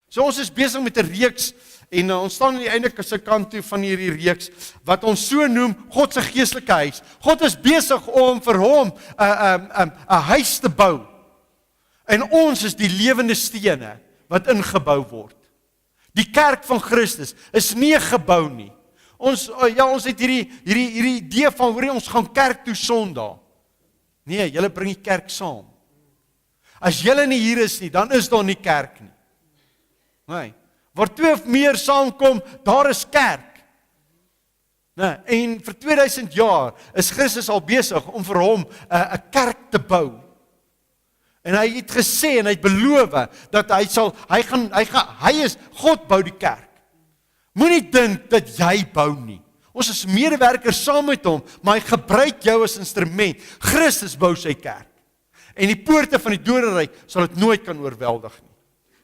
So ons is besig met 'n reeks en ons staan aan die einde se kant toe van hierdie reeks wat ons so noem God se geestelike huis. God is besig om vir hom 'n huis te bou. En ons is die lewende stene wat ingebou word. Die kerk van Christus is nie 'n gebou nie. Ons het hierdie idee van hoor jy ons gaan kerk toe Sondag. Nee, julle bring die kerk saam. As julle nie hier is nie, dan is daar nie kerk nie. Nee, waar 2 of meer saamkom, daar is kerk. Nee, en vir 2000 jaar is Christus al besig om vir hom 'n kerk te bou. En hy het gesê en hy het beloof dat God bou die kerk. Moenie dink dat jy bou nie. Ons is medewerkers saam met hom, maar hy gebruik jou as instrument. Christus bou sy kerk. En die poorte van die doderyk sal dit nooit kan oorweldig nie.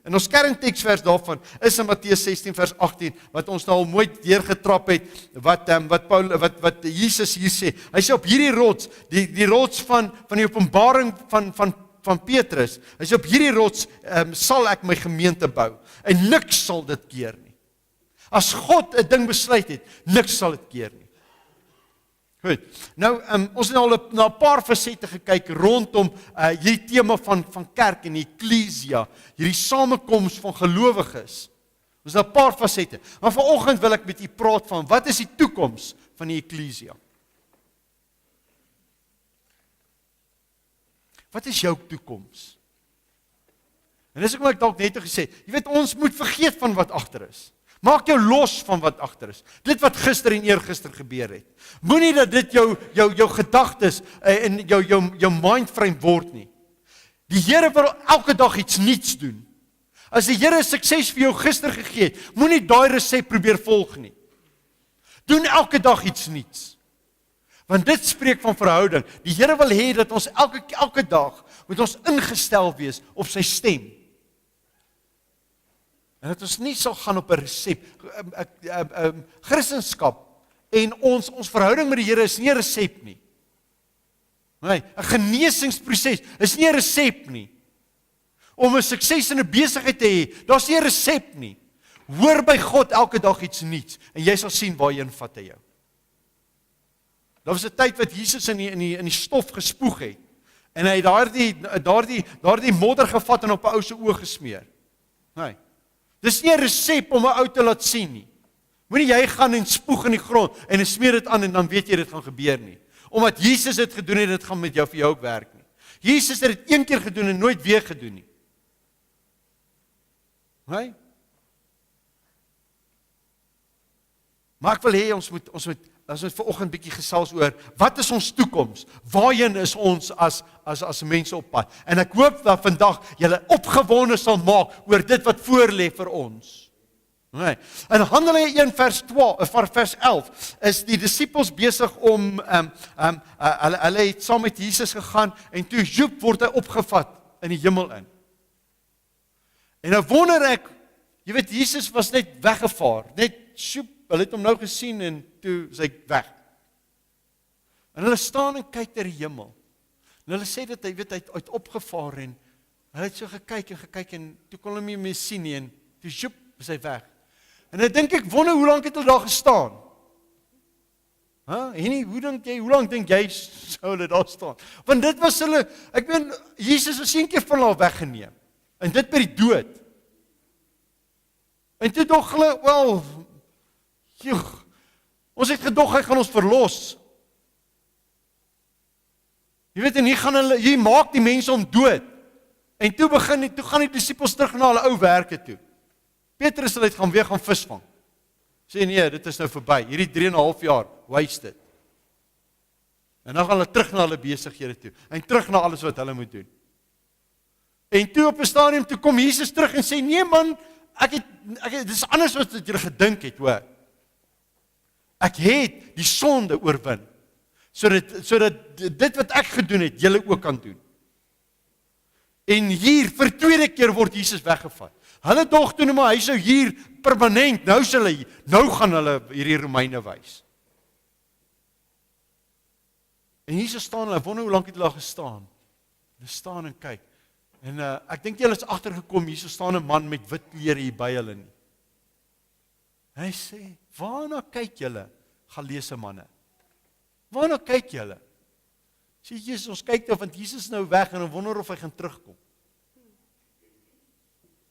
En ons kernteksvers daarvan is in Matteus 16 vers 18 wat ons nou al mooi deurgetrap het wat Jesus hier sê. Hy sê op hierdie rots, die rots van die openbaring van Petrus. Hy sê op hierdie rots sal ek my gemeente bou en niks sal dit keer nie. As God 'n ding besluit het, niks sal dit keer nie. Goed. Nou ons het al na 'n paar fasette gekyk rondom hierdie tema van kerk en eklesia, hierdie samekoms van gelowiges. Ons het 'n paar fasette. Maar vanoggend wil ek met u praat van wat is die toekoms van die eklesia? Wat is jou toekoms? En dis hoekom ek dalk net gesê, jy weet ons moet vergeet van wat agter is. Maak jou los van wat agter is. Dit wat gister en eergister gebeur het. Moenie dat dit jou gedagtes en jou mindframe word nie. Die Here wil elke dag iets nuuts doen. As die Here sukses vir jou gister gegee het, moenie daai resep probeer volg nie. Doen elke dag iets nuuts. Want dit spreek van verhouding. Die Here wil hê dat ons elke dag moet ons ingestel wees op sy stem. En dat ons nie sal gaan op 'n resep. Christendom en ons verhouding met die Here is nie 'n resep nie. Nee, 'n genesingsproses is nie 'n resep nie. Om 'n sukses in 'n besigheid te hê, daar's nie 'n resep nie. Hoor by God elke dag iets nuuts en jy sal sien waarheen vat hy jou. Daar was 'n tyd wat Jesus in die stof gespoeg het en hy het daardie modder gevat en op 'n ou se oë gesmeer. Nee. Dis nie 'n resep om 'n ou te laat sien nie. Moenie jy gaan en spoeg in die grond en smeer dit aan en dan weet jy dit gaan gebeur nie. Omdat Jesus dit gedoen het, dit gaan met jou vir jou ook werk nie. Jesus het dit een keer gedoen en nooit weer gedoen nie. Nee? Maar ek wil hê ons moet vanoggend bietjie gesels oor wat is ons toekoms? Waarheen is ons as mense op pad? En ek hoop dat vandag julle opgewonde sal maak oor dit wat voor lê vir ons. Nee. In Handelinge 1 vers 11 is die disippels besig om hulle het saam met Jesus gegaan en toe joep word hy opgevat in die hemel in. En nou wonder ek, jy weet Jesus was net weggevaar, net sjoep. Hulle het hom nou gesien en toe is hy weg. En hulle staan en kyk na die hemel. En hulle sê dat hy het opgevaar en hulle het so gekyk en toe kon hulle nie meer sien nie en toe joep is hy weg. En dan dink ek wonder hoe lank het hulle daar gestaan? Henny, hoe lank dink jy sou hulle daar staan? Want dit was hulle, ek meen Jesus was een keer van hulle weggeneem. En dit by die dood. En toe dog hulle, ons het gedog hy gaan ons verlos. Jy weet en hier maak die mense om dood. En toe gaan die disippels terug na hulle ou werke toe. Petrus het gaan weer gaan visvang. Sê nee, dit is nou verby. Hierdie 3,5 jaar wasted. En dan gaan hulle terug na hulle besighede toe en terug na alles wat hulle moet doen. En toe op 'n stadium toe kom Jesus terug en sê nee man, dit is anders as wat jy gedink het, hoor. Ek het die sonde oorwin, sodat dit wat ek gedoen het, julle ook kan doen. En hier, vir tweede keer word Jesus weggevat. Hulle dog toe maar, hy sou hier permanent, nou gaan hulle hierdie Romeine wys. En Jesus staan, hulle wonder hoe lank het hulle gestaan. Hulle staan en kyk. En ek dink julle is agtergekom, hier so staan 'n man met wit klere hier by hulle nie. Hy sê, waarna kyk julle, Galese manne? Waarna kyk julle? Sê Jesus, ons kyk nou, want Jesus is nou weg en ons wonder of hy gaan terugkom.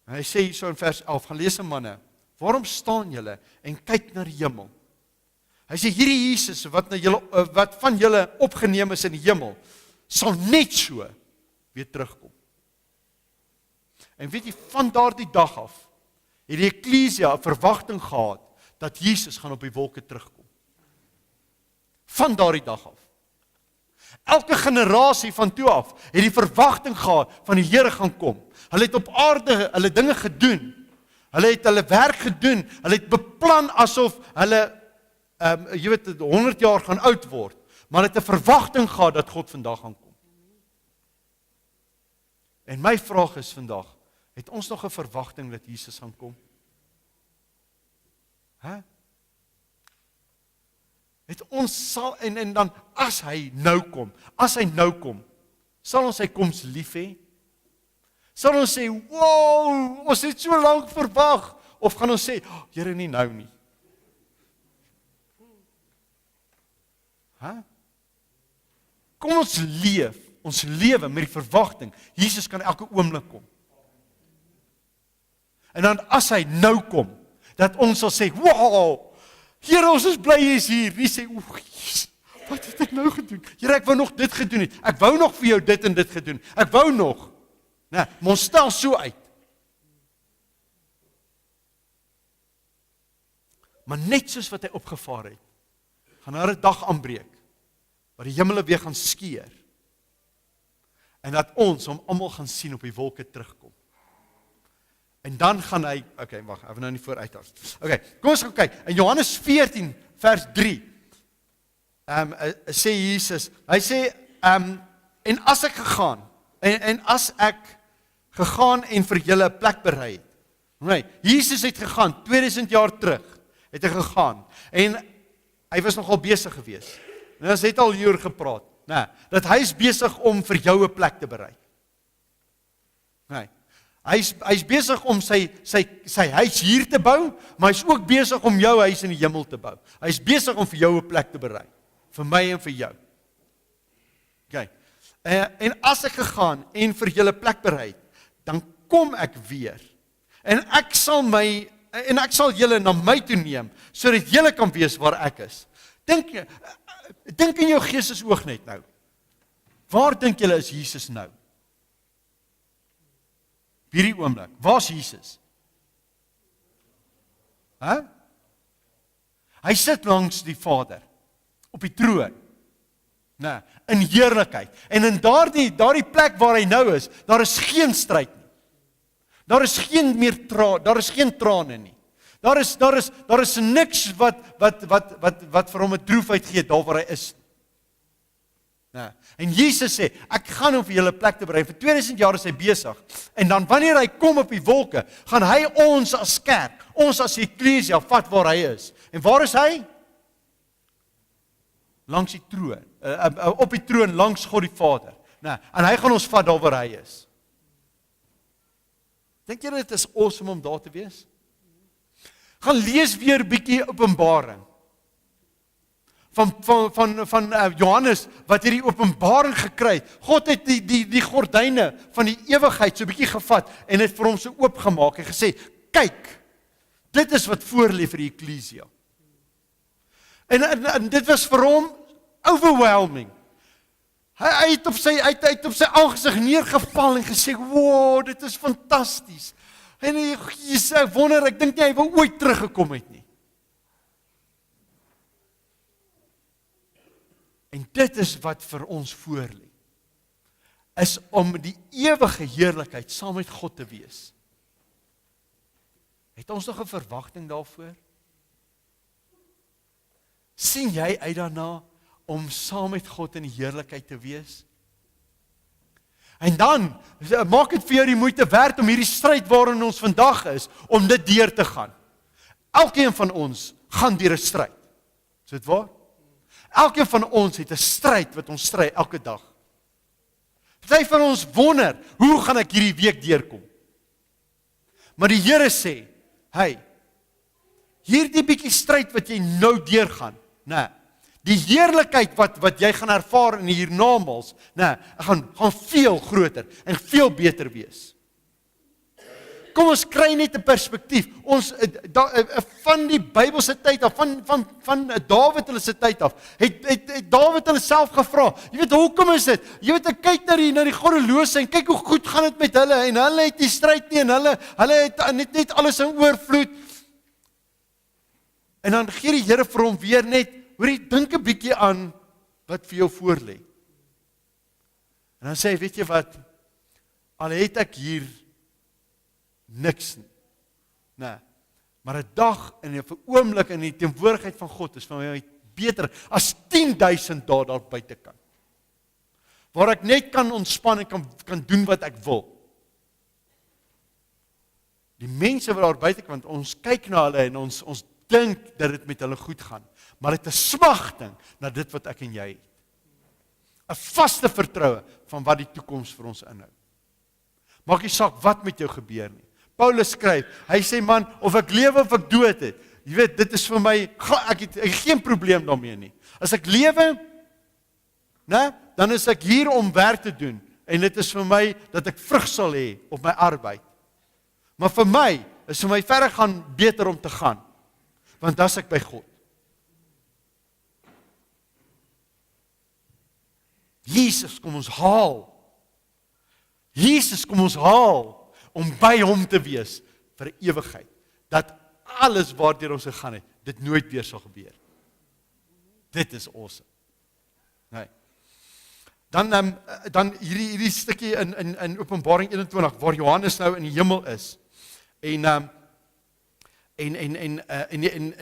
En hy sê hier so in vers 11, Galese manne, waarom staan julle en kyk na die hemel? Hy sê, hierdie Jesus wat van julle opgeneem is in die hemel, sal net so weer terugkom. En weet jy, van daardie dag af, het die Eklesia 'n verwagting gehad, dat Jesus gaan op die wolke terugkom. Van daardie dag af. Elke generasie van toe af, het die verwagting gehad, van die Here gaan kom. Hulle het op aarde, hulle dinge gedoen. Hulle het hulle werk gedoen. Hulle het beplan asof hulle, 100 jaar gaan oud word. Maar hulle het 'n verwagting gehad, dat God vandag gaan kom. En my vraag is vandag, het ons nog 'n verwagting dat Jesus gaan kom? Het ons sal, en dan as hy nou kom, sal ons sy koms lief hê? Sal ons sê, wow, ons het so lank verwag, of gaan ons sê, Here, nie nou nie? Kom ons lewe met die verwagting, Jesus kan elke oomblik kom. En dan as hy nou kom, dat ons sal sê, wow, Here, ons is bly hy is hier. Nie sê, Jesus, wat het ek nou gedoen? Here, ek wou nog dit gedoen het. Ek wou nog vir jou dit en dit gedoen. Ek wou nog. Nee, maar ons stel so uit. Maar net soos wat hy opgevaar het, gaan daar 'n dag aanbreek, waar die hemele weer gaan skeur, en dat ons hom almal gaan sien op die wolke terugkom. En dan gaan hy, wag, ek wil nou nie vooruit af. Kom ons gaan kyk, in Johannes 14, vers 3, sê Jesus, hy sê, en as ek gegaan, en vir julle 'n plek berei het. Nee, Jesus het gegaan, 2000 jaar terug, het hy gegaan, en hy was nogal besig gewees. En ons het al hieroor gepraat, dat hy is besig om vir jou 'n plek te berei. Nee. Hy is besig om sy huis hier te bou, maar hy is ook besig om jou huis in die hemel te bou. Hy is besig om vir jou 'n plek te berei, vir my en vir jou. En as ek gegaan en vir julle plek berei, dan kom ek weer. En ek sal julle na my toe neem, sodat julle kan weet waar ek is. Dink in jou geestesoog net nou. Waar dink julle is Jesus nou? Hierdie oomblik, waar's Jesus? Hy sit langs die Vader, op die troon, in heerlikheid. En in daardie plek waar hy nou is, daar is geen stryd nie. Daar is geen trane nie. Daar is niks wat vir hom 'n droefheid gee, daar waar hy is. En Jesus sê, ek gaan hom vir julle plek te berei, vir 2000 jaar is hy besig, en dan wanneer hy kom op die wolke, gaan hy ons as kerk, ons as Eklesia, vat waar hy is. En waar is hy? Langs die troon, op die troon, langs God die Vader. En hy gaan ons vat daar waar hy is. Dink julle dit is awesome om daar te wees? Gaan lees weer 'n bietjie Openbaring. Van Johannes, wat hierdie openbaring gekry het. God het die gordyne van die ewigheid so 'n bietjie gevat, en het vir hom so oopgemaak, en gesê, kyk, dit is wat voorlê vir die Eklesia. En dit was vir hom overwhelming. Hy het op sy aangesig neergeval en gesê, wow, dit is fantasties. En ek wonder, ek dink nie hy wou ooit teruggekom het nie. En dit is wat vir ons voorlê, is om die ewige heerlikheid saam met God te wees. Het ons nog 'n verwagting daarvoor? Sien jy uit daarna om saam met God in die heerlikheid te wees? En dan, maak dit vir jou die moeite werd om hierdie stryd waarin ons vandag is, om dit deur te gaan. Elkeen van ons gaan deur 'n stryd. Is dit waar? Elkeen van ons het 'n stryd wat ons stry elke dag. Party van ons wonder, hoe gaan ek hierdie week deurkom? Maar die Here sê, hey, hierdie bietjie stryd wat jy nou deurgaan, die heerlikheid wat jy gaan ervaar in die hiernamaals, gaan veel groter en veel beter wees. Kom ons kry net 'n perspektief. Ons van die Bybelse tyd af, van Dawid hulle se tyd af, het Dawid hulle self gevra. Jy weet hoekom is dit? Jy weet ek kyk na die goddelose en kyk hoe goed gaan dit met hulle en hulle het nie stryd nie en hulle het net alles in oorvloed. En dan gee die Here vir hom weer net, hoorie, dink 'n bietjie aan wat vir jou voorlê. En dan sê hy, weet jy wat? Al het ek hier niks nie. Maar 'n dag en 'n oomblik in die teenwoordigheid van God is vir my beter as 10.000 dae daar buitekant. Waar ek net kan ontspan en kan doen wat ek wil. Die mense wat daar buitekant, ons kyk na hulle en ons dink dat dit met hulle goed gaan, maar dit is 'n smagting na dit wat ek en jy het. 'n Vaste vertroue van wat die toekoms vir ons inhou. Maak nie saak wat met jou gebeur nie. Paulus skryf, hy sê man, of ek lewe of ek dood het, jy weet, dit is vir my, ek het geen probleem daarmee nie. As ek lewe, dan is ek hier om werk te doen, en dit is vir my, dat ek vrug sal hê op my arbeid. Maar vir my, is vir my verder gaan beter om te gaan, want dan is ek by God. Jesus kom ons haal. Jesus kom ons haal, om by hom te wees vir 'n ewigheid, dat alles waardeur ons gegaan het, dit nooit weer sal gebeur. Dit is awesome. Nee. Dan hierdie stukkie in Openbaring 21, waar Johannes nou in die hemel is, en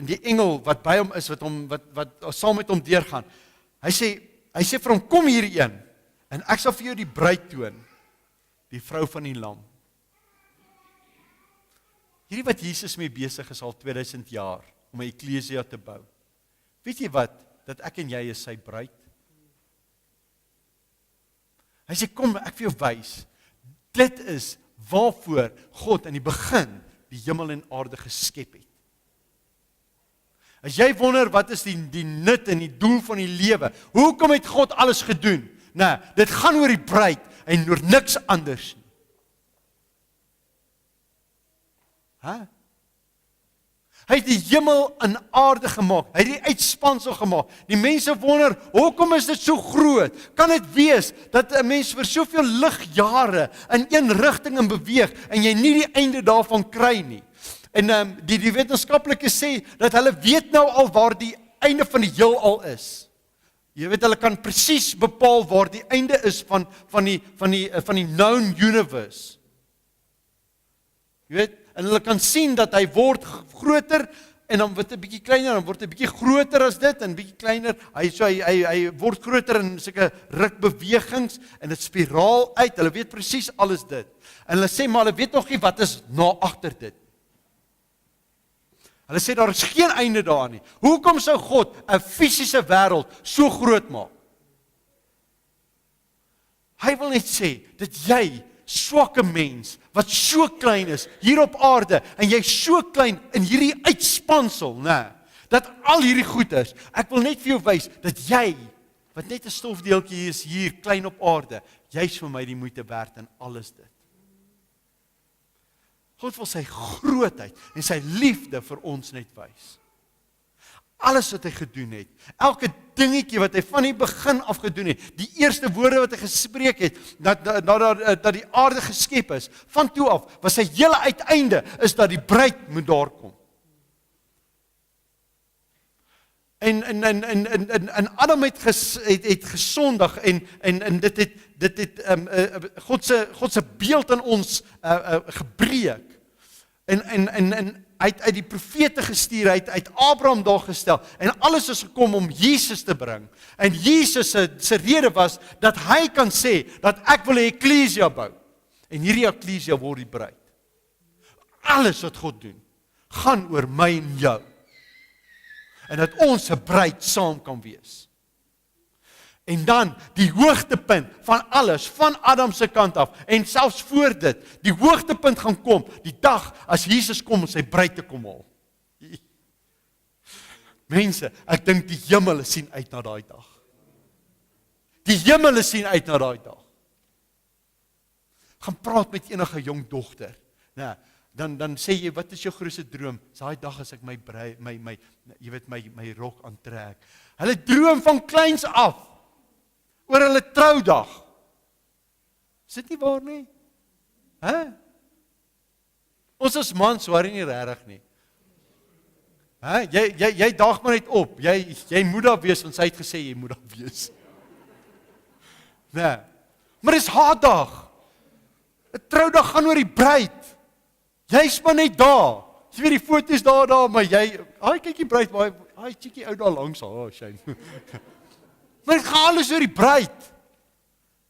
die engel wat by hom is, wat saam met hom deurgaan, hy sê vir hom, kom hierheen, en ek sal vir jou die bruid toon, die vrou van die lam. Hierdie wat Jesus mee besig is al 2000 jaar, om 'n eklesia te bou. Weet jy wat? Dat ek en jy is sy bruid. Hy sê, kom, ek vir jou wys. Dit is waarvoor God in die begin die hemel en aarde geskep het. As jy wonder, wat is die nut en die doel van die lewe? Hoekom het God alles gedoen? Dit gaan oor die bruid en oor niks anders nie. Hy het die hemel en aarde gemaak. Hy het die uitspansel gemaak. Die mense wonder, hoekom is dit so groot? Kan dit wees dat 'n mens vir soveel ligjare in een rigting in beweeg en jy nie die einde daarvan kry nie? En die wetenskaplikes sê dat hulle weet nou al waar die einde van die heelal is. Jy weet, hulle kan presies bepaal waar die einde is van die known universe. Jy weet, en hulle kan sien dat hy word groter, en dan word 'n bietjie kleiner, dan word 'n bietjie groter as dit, en bietjie kleiner, hy word groter in sulke rukbewegings, en dit spiraal uit, hulle weet presies alles dit. En hulle sê, maar hulle weet nog nie wat is na agter dit. Hulle sê, daar is geen einde daaraan nie. Hoekom sou God 'n fisiese wêreld so groot maak? Hy wil net sê, dat jy, swakke mens, wat so klein is, hier op aarde, en jy so klein in hierdie uitspansel, dat al hierdie goed is, ek wil net vir jou wys, dat jy, wat net 'n stofdeeltjie is hier, klein op aarde, jy is vir my die moeite werd in alles dit. God wil sy grootheid en sy liefde vir ons net wys. Alles wat hy gedoen het, elke dingetjie wat hy van die begin af gedoen het, die eerste woorde wat hy gespreek het, dat die aarde geskep is, van toe af, was sy hele uiteinde, is dat die bruid moet daar kom. En Adam het gesondig, en dit het God se beeld in ons gebreek. En hy het uit die profete gestuur, hy het uit Abraham daar gestel, en alles is gekom om Jesus te bring. En Jesus se rede was, dat hy kan sê, dat ek wil 'n eklesia bou. En hierdie eklesia word die bruid. Alles wat God doen, gaan oor my en jou. En dat ons 'n bruid saam kan wees. En dan die hoogtepunt van alles, van Adam se kant af, en selfs voor dit, die hoogtepunt gaan kom, die dag as Jesus kom om sy bruid te kom haal. Mense, ek dink die hemel sien uit na daai dag. Die hemel sien uit na daai dag. Gaan praat met enige jong dogter. Nou, dan sê jy, wat is jou grootste droom? Daai dag as ek my rok aantrek. Hulle droom van kleins af oor hulle troudag. Is dit nie waar nie? Ons as mans worry nie regtig nie. Jy daag maar net op. Jy moet daar wees, want sy het gesê jy moet daar wees. Nee. Maar dis haar dag. 'n Troudag gaan oor die bruid. Jy's maar net daar. Jy weet die foto's daar, maar kyk die bruid, hy chickie ou daar langs haar, Shane. Maar dit gaan alles oor die bruid.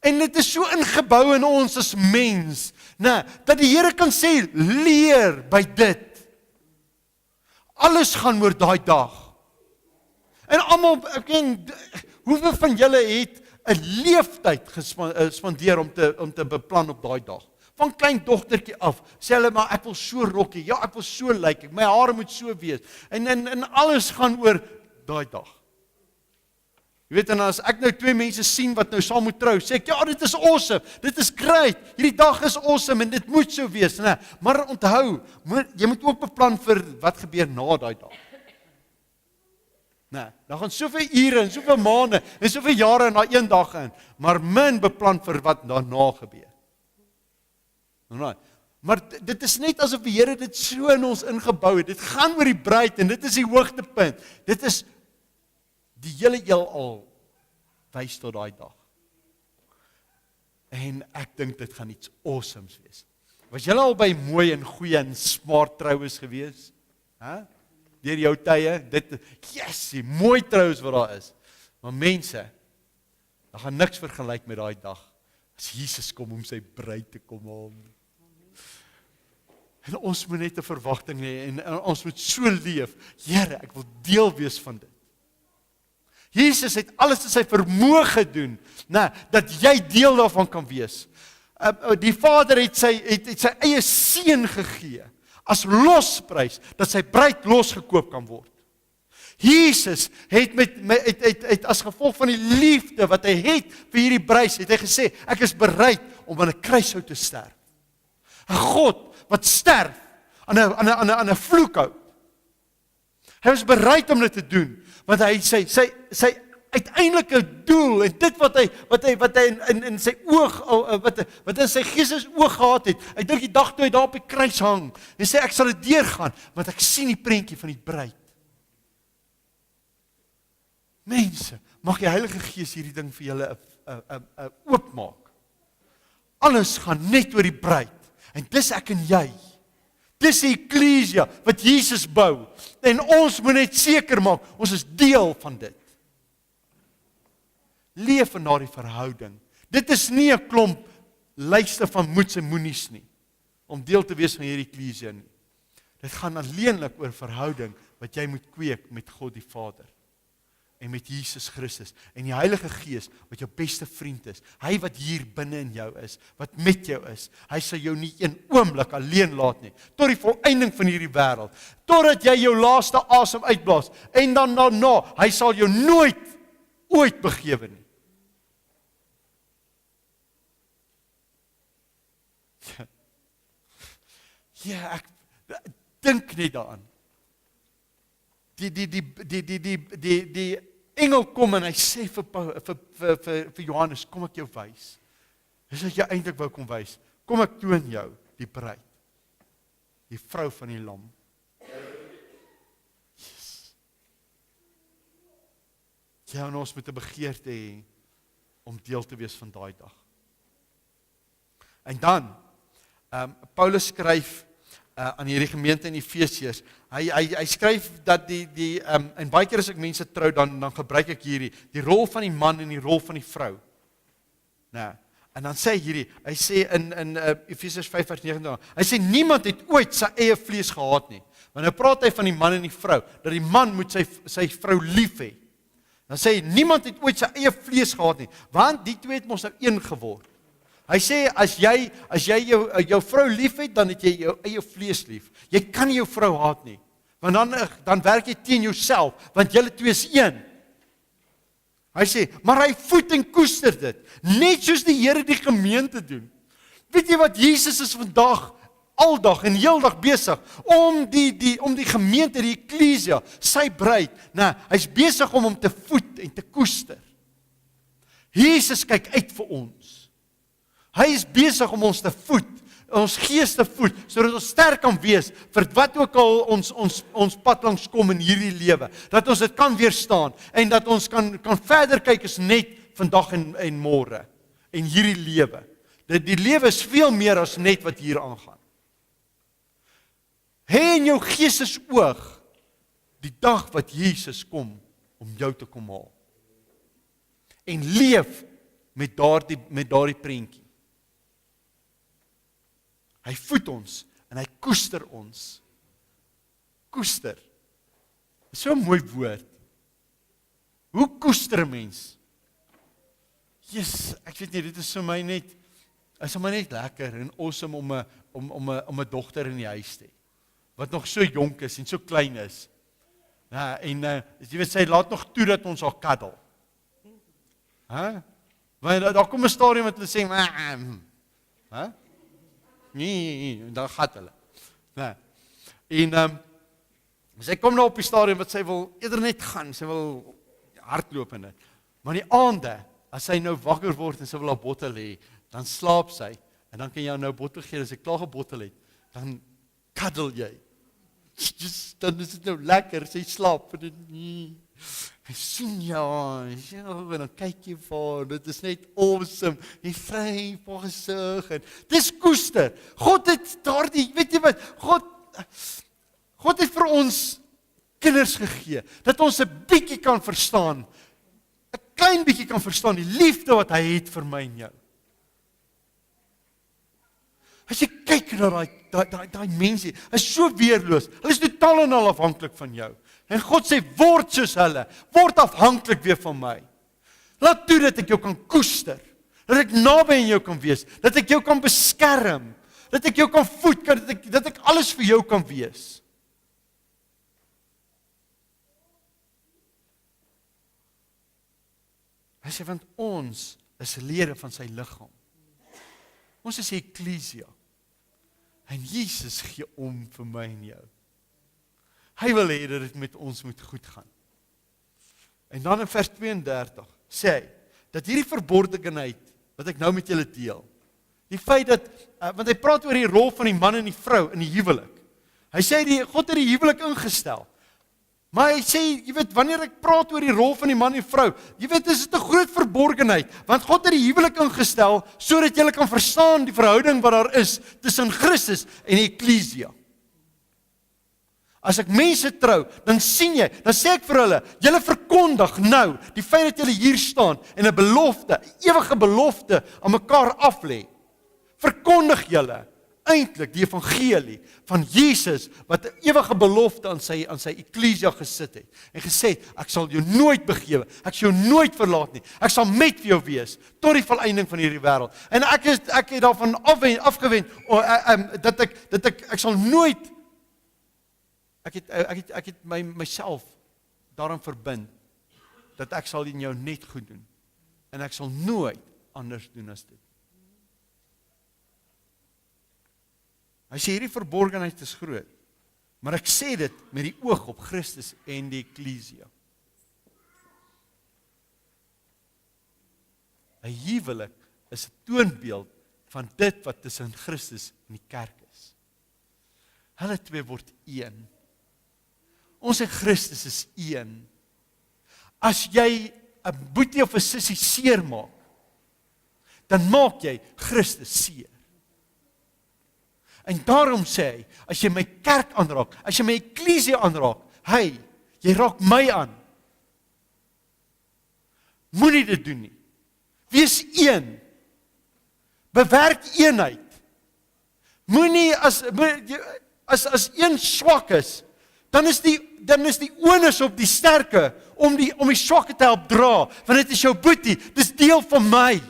En dit is so ingebou in ons as mens, dat die Here kan sê, leer by dit. Alles gaan oor daai dag. En almal, hoeveel van julle het 'n leeftyd gespandeer om te beplan op daai dag? Van klein dogtertjie af, sê hulle maar ek wil so rokkie, ja ek wil so lyk, my hare moet so wees. En alles gaan oor daai dag. Jy weet, en as ek nou 2 mense sien wat nou saam moet trou, sê ek, ja dit is awesome, dit is great, hierdie dag is awesome en dit moet so wees. Maar onthou, jy moet ook beplan vir wat gebeur na daai dag. Dan gaan soveel ure en soveel maande en soveel jare na een dag in, maar min beplan vir wat daarna gebeur. Maar dit is net asof die Here dit so in ons ingebou het. Dit gaan oor die bruid en dit is die hoogtepunt. Dit is die hele heelal wys tot daai dag. En ek dink dit gaan iets awesomes wees. Was julle al by mooi en goeie en smart troues gewees? Deur jou tye, die mooi troues wat daar is. Maar mense, daar gaan niks vergelyk met daai dag as Jesus kom om sy bruid te kom haal. En ons moet net 'n verwagting hê en ons moet so leef. Here, ek wil deel wees van dit. Jesus het alles in sy vermoë gedoen, dat jy deel daarvan kan wees. Die Vader het sy eie seun gegee as losprys dat sy bruid losgekoop kan word. Jesus het as gevolg van die liefde wat hy het vir hierdie bruid, het hy gesê, ek is bereid om aan 'n kruishout te sterf. 'n God wat sterf aan 'n vloekhout. Hy was bereid om dit te doen, want hy sy uiteindelike doel en dit wat hy in sy oog, wat in sy gees oog gehad het. Ek dink die dag toe hy daar op die kruis hang en sê ek sal dit deurgaan, want ek sien die prentjie van die bruid. Mense, mag die Heilige Gees hierdie ding vir julle oopmaak. Alles gaan net oor die bruid. En dis ek en jy. Dis die eklesia wat Jesus bou. En ons moet net seker maak, ons is deel van dit. Leef in daardie verhouding. Dit is nie 'n klomp lyste van moets en moenies nie, om deel te wees van hierdie eklesia nie. Dit gaan alleenlik oor verhouding wat jy moet kweek met God die Vader. En met Jesus Christus, en die Heilige Gees, wat jou beste vriend is, hy wat hier binne in jou is, wat met jou is, hy sal jou nie een oomblik alleen laat nie, tot die volëinding van hierdie wêreld, totdat jy jou laaste asem uitblaas, en dan daarna, hy sal jou nooit, ooit begewe nie. Ja, ek dink net daaraan. Die engel kom en hy sê vir Johannes, kom ek jou wys. Dis wat jy eintlik wou kom wys. Kom ek toon jou die bruid. Die vrou van die lam. Yes. Ja, en ons moet 'n begeerte hê om deel te wees van daai dag. En dan, Paulus skryf aan hierdie gemeente in Efesiërs. Hy skryf dat en baie keer as ek mense trou, dan gebruik ek hierdie, die rol van die man en die rol van die vrou. En dan sê hy sê in Efesiërs 5:29, hy sê niemand het ooit sy eie vlees gehaat nie. Want nou praat hy van die man en die vrou, dat die man moet sy vrou lief hê. Dan sê hy, niemand het ooit sy eie vlees gehad nie, want die twee het mos nou een geword. Hy sê, as jy jou vrou lief het, dan het jy jou eie vlees lief. Jy kan nie jou vrou haat nie, want dan werk jy teen jouself, want julle twee is een. Hy sê, maar hy voed en koester dit, net soos die Here die gemeente doen. Weet jy wat, Jesus is vandag, aldag en heeldag besig, om die gemeente, die eklesia, sy bruid, hy's besig om hom te voed en te koester. Jesus kyk uit vir ons. Hy is besig om ons te voed, ons gees te voed, sodat ons sterk kan wees, vir wat ook al ons pad langs kom in hierdie lewe, dat ons dit kan weerstaan, en dat ons kan verder kyk as net vandag en môre, en hierdie lewe. Die lewe is veel meer as net wat hier aangaan. Hê in jou gees oog, die dag wat Jesus kom, om jou te kom haal. En leef met daardie prentjie. Hy voed ons, en hy koester ons. Koester. Dis so 'n mooi woord. Hoe koester 'n mens? Ek weet nie, dit is vir my net, lekker en awesome om 'n dogter in die huis te hê, wat nog so jonk is en so klein is. En jy weet, sy laat nog toe dat ons haar cuddle. Want daar kom 'n stadium wat hulle sê, nee, dan gaat hulle. En sy kom nou op die stadium wat sy wil eerder net gaan, sy wil hardloop in dit. Maar die aande, as sy nou wakker word en sy wil haar bottel hê, dan slaap sy, en dan kan jy nou bottel gee, as sy klaar gebottel het, dan cuddle jy. Dan is dit nou lekker, sy slaap, en sien ja, en dan kyk jy vir, dit is net awesome, die vry op haar gesig, en dis koester. God het daardie, weet jy wat, God het vir ons kinders gegee, dat ons 'n bietjie kan verstaan, 'n klein bietjie kan verstaan, die liefde wat hy het vir my en jou. As jy kyk na daai mense, is so weerloos, hulle is totaal en al afhanklik van jou. En God sê, word soos hulle, word afhanklik weer van my. Laat toe dat ek jou kan koester, dat ek naby aan jou kan wees, dat ek jou kan beskerm, dat ek jou kan voed, dat ek alles vir jou kan wees. Hy sê, want ons is lede van sy liggaam. Ons is die eklesia. En Jesus gee om vir my en jou. Hy wil hê dat dit met ons moet goed gaan. En dan in vers 32 sê hy, dat hierdie verborgenheid, wat ek nou met julle deel, die feit dat, want hy praat oor die rol van die man en die vrou in die huwelik. Hy sê, God het die huwelik ingestel. Maar hy sê, jy weet, wanneer ek praat oor die rol van die man en die vrou, jy weet, is dit 'n groot verborgenheid, want God het die huwelik ingestel, sodat jy kan verstaan die verhouding wat daar is, tussen Christus en die eklesia. As ek mense trou, dan sien jy, dan sê ek vir hulle, julle verkondig nou, die feit dat julle hier staan, en 'n belofte, 'n ewige belofte, aan mekaar aflê, verkondig julle, eintlik die evangelie van Jesus, wat 'n ewige belofte aan sy eklesia gesit het, en gesê het, ek sal jou nooit begewe, ek sal jou nooit verlaat nie, ek sal met vir jou wees, tot die volëinding van hierdie wêreld, en ek het daarvan afgewend, dat ek sal nooit, ek het myself daaraan verbind, dat ek sal in jou net goed doen, en ek sal nooit anders doen as dit. Hy sê, hierdie verborgenheid is groot, maar ek sê dit met die oog op Christus en die eklesia. 'n Huwelik is 'n toonbeeld van dit wat tussen Christus en die kerk is. Hulle twee word een. Ons en Christus is een. As jy 'n boetie of 'n sussie seer maak, dan maak jy Christus seer. En daarom sê hy, as jy my kerk aanraak, as jy my eklesia aanraak, jy raak my aan. Moenie dit doen nie. Wees een. Bewerk eenheid. Moenie as een swak is, dan is die onus op die sterke om die swakke te help dra, want dit is jou boetie, dis deel van my.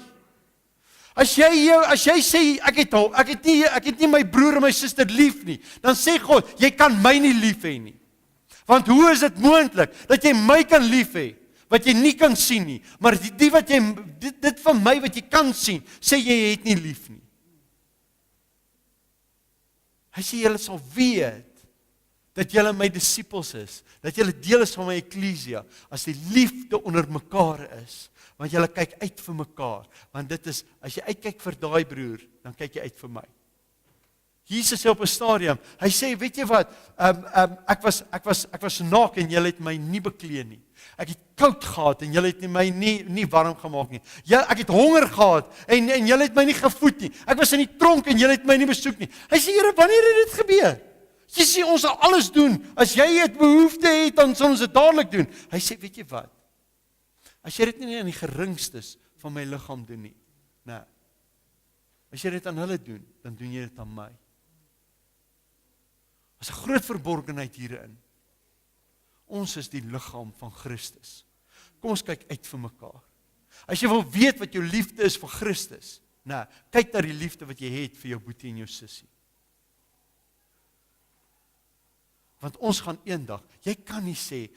As jy sê, ek het nie my broer en my suster lief nie, dan sê God, jy kan my nie lief hê nie. Want hoe is dit moontlik, dat jy my kan lief hê, wat jy nie kan sien nie, maar dit van my wat jy kan sien, sê jy het nie lief nie. Hy sê, julle sal weet, dat julle my disippels is, dat julle deel is van my eklesia, as die liefde onder mekaar is, want julle kyk uit vir mekaar, want dit is, as jy uitkyk vir daai broer, dan kyk jy uit vir my. Jesus sê op 'n stadium, hy sê, weet jy wat, ek was naak en julle het my nie beklee nie. Ek het koud gehad en julle het my nie warm gemaak nie. Ek het honger gehad en julle het my nie gevoed nie. Ek was in die tronk en julle het my nie besoek nie. Hy sê, Here, wanneer het dit gebeur? Jy sê, ons sal alles doen. As jy het behoefte het, dan sal ons dit dadelik doen. Hy sê, weet jy wat? As jy dit nie aan die geringstes van my liggaam doen nie, nee. As jy dit aan hulle doen, dan doen jy dit aan my. As 'n groot verborgenheid hierin. Ons is die liggaam van Christus. Kom ons kyk uit vir mekaar. As jy wil weet wat jou liefde is vir Christus, nee, kyk na die liefde wat jy het vir jou boetie en jou sussie. Want ons gaan eendag, jy kan nie sê,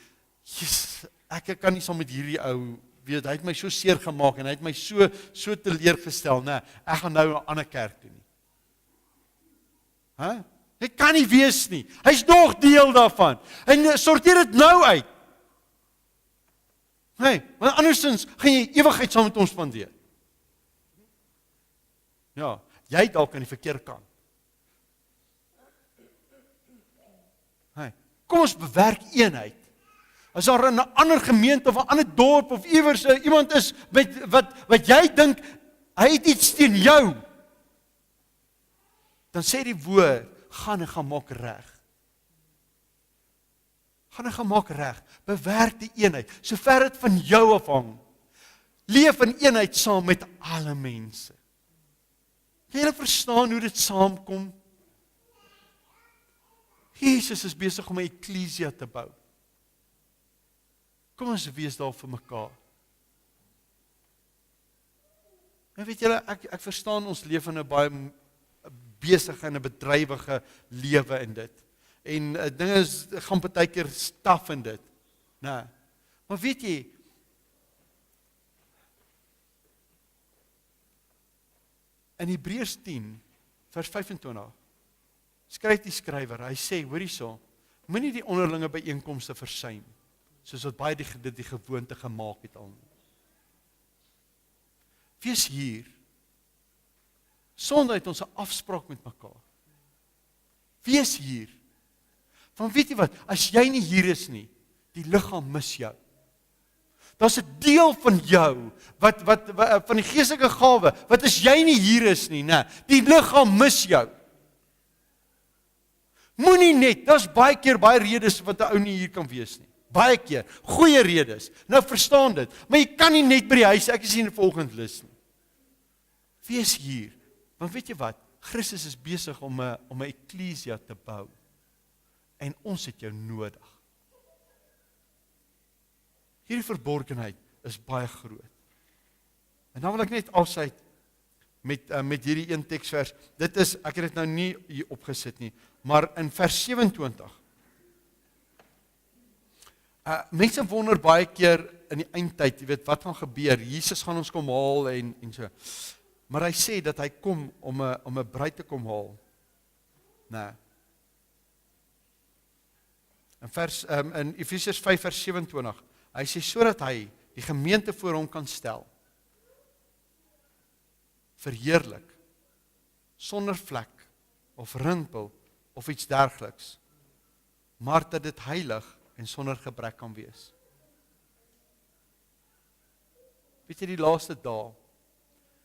Jesus, ek kan nie saam met hierdie ou, weet, hy het my so seer gemaak en hy het my so teleurgestel, nee, ek gaan nou 'n ander kerk toe nie. Dit kan nie wees nie. Hy's nog deel daarvan. En sorteer dit nou uit. Want andersins gaan jy ewigheid saam met ons spandeer. Ja, jy dalk aan die verkeerde kant. Kom ons bewerk eenheid. As daar in 'n ander gemeente of 'n ander dorp of iewers iemand is wat jy dink hy het iets teen jou, dan sê die woord, gaan en gaan maak reg. Gaan en gaan maak reg. Bewerk die eenheid, sover dit van jou afhang. Leef in eenheid saam met alle mense. Kan julle verstaan hoe dit saamkom? Jesus is besig om 'n eklesia te bou. Kom ons wees daar vir mekaar. En weet julle, ek verstaan ons leef in 'n baie besige en 'n bedrywige lewe in dit. En dinge gaan partykeer staf in dit. Nee. Maar weet jy, in Hebreërs 10 vers 25 skryf die skrywer, hy sê, hoor hierso, moenie die onderlinge byeenkomste versuim, soos wat baie dit die gewoonte gemaak het al. Wees hier, sonder uit ons 'n afspraak met mekaar. Wees hier. Want weet jy wat, as jy nie hier is nie, die liggaam mis jou. Daar's 'n deel van jou, wat van die geestelike gawe, wat as jy nie hier is nie, nee, die liggaam mis jou. Moenie net, daar's baie keer baie redes wat 'n ou nie hier kan wees nie. Baie keer, goeie redes. Nou verstaan dit, maar jy kan nie net by die huis, ek is hier in die volgende lys nie. Wees hier, want weet jy wat, Christus is besig om 'n eklesia te bou. En ons het jou nodig. Hierdie verborgenheid is baie groot. En dan wil ek net afsluit met hierdie een teksvers. Dit is, ek het dit nou nie hier opgesit nie, maar in vers 27. Mense wonder baie keer in die eindtyd, jy weet, wat gaan gebeur? Jesus gaan ons kom haal en so. Maar hy sê dat hy kom om 'n bruid te kom haal. Nee. In Efesiërs 5 vers 27, hy sê sodat hy die gemeente voor hom kan stel, verheerlik, sonder vlek of rimpel of iets dergeliks, maar dat dit heilig en sonder gebrek kan wees. Weet jy, die laaste dae,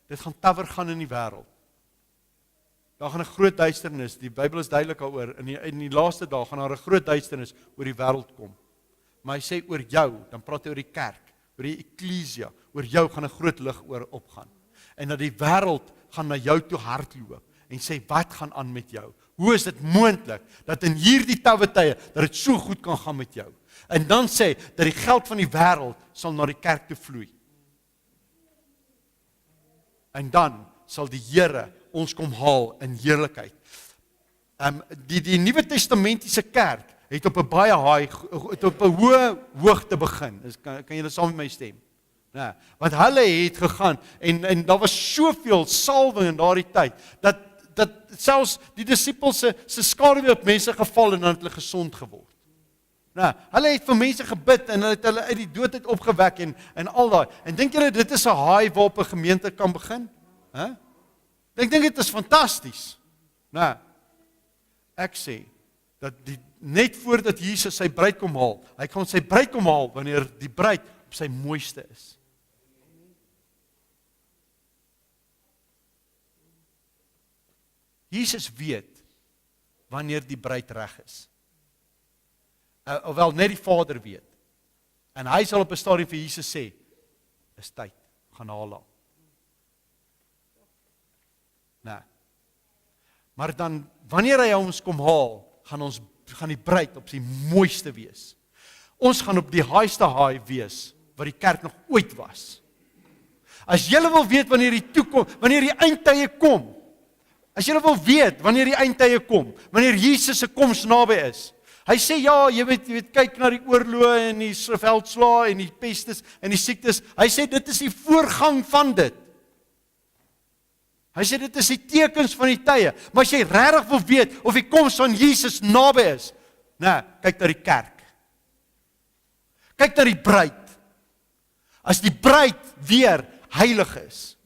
dit gaan tawer gaan in die wêreld. Daar gaan 'n groot duisternis, die Bybel is duidelik daaroor, in die laaste dae gaan daar 'n groot duisternis oor die wêreld kom. Maar hy sê oor jou, dan praat hy oor die kerk, oor die eklesia, oor jou gaan 'n groot lig opgaan. En dat die wêreld gaan na jou toe hardloop en sê, wat gaan aan met jou? hoe is dit moontlik dat in hierdie tawwe tye dat dit so goed kan gaan met jou? En dan sê dat die geld van die wêreld sal na die kerk toe vloei. En dan sal die Here ons kom haal in heerlikheid. Die Nuwe Testamentiese kerk het op 'n baie het op 'n hoë hoogte begin. Kan julle saam met my stem? Ja, want hulle het gegaan en daar was soveel salwing in daardie tyd dat selfs die disippels se skaduwee op mense geval en dan het hulle gesond geword. Nou, hulle het vir mense gebid en hulle het hulle uit die dood uit opgewek en al daai. En dink julle dit is 'n haai waarop 'n gemeente kan begin? Ek dink dit is fantasties. Nou, ek sê dat net voordat Jesus sy bruid kom haal, hy gaan sy bruid kom haal wanneer die bruid op sy mooiste is. Jesus weet wanneer die bruid reg is. Ofwel net die Vader weet. En hy sal op 'n stadium vir Jesus sê, is tyd, gaan haal haar. Nou. Maar dan, wanneer hy ons kom haal, gaan die bruid op sy mooiste wees. Ons gaan op die haaiste haai wees, wat die kerk nog ooit was. As julle wil weet wanneer die eindtye kom, as julle wil weet wanneer die eindtye kom, wanneer Jesus se koms naby is, hy sê ja, jy weet kyk na die oorloë en die veldslae en die pestes en die siektes. Hy sê dit is die voorgang van dit. Hy sê dit is die tekens van die tye. Maar as jy regtig wil weet of die koms van Jesus naby is, kyk na die kerk. Kyk na die bruid. As die bruid weer heilig is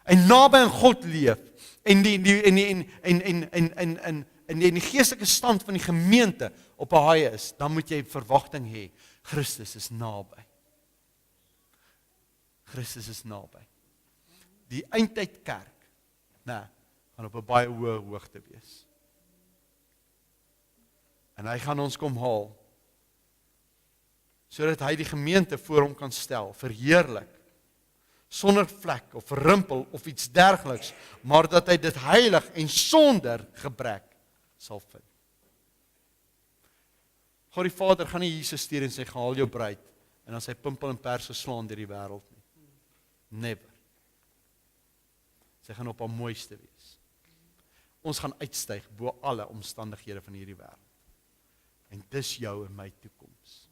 en naby aan God leef en die geestelike stand van die gemeente op 'n haai is, dan moet jy verwagting hê. Christus is naby. Christus is naby. Die eindtyd kerk, gaan op 'n baie hoë hoogte wees. En hy gaan ons kom haal, sodat hy die gemeente voor hom kan stel, verheerlik, sonder vlek of rimpel of iets dergeliks, maar dat hy dit heilig en sonder gebrek sal vind. God die Vader gaan nie Jesus stuur en sê, haal jou bruid, en dan sy pimpel en pers geslaan deur die wêreld nie. Never. Sy gaan op haar mooiste wees. Ons gaan uitstyg bo alle omstandighede van hierdie wêreld. En dis jou en my toekoms.